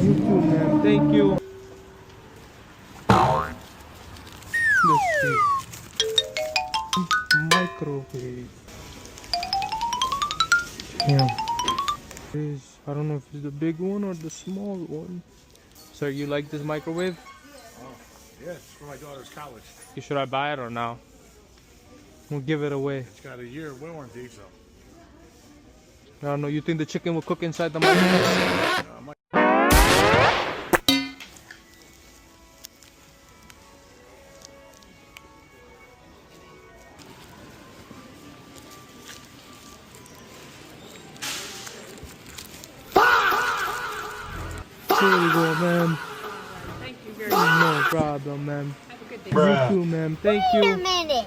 You too, ma'am. Thank you. Let's see. Microwave. Damn. I don't know if it's the big one or the small one. Sir, you like this microwave? Yes, for my daughter's college. Should I buy it or no? We'll give it away. It's got a year warranty, so. I don't know. You think the chicken will cook inside the microwave? Here we go, ma'am. Thank you very much. No problem, ma'am. Have a good day. You too, ma'am. Thank you. Wait a minute.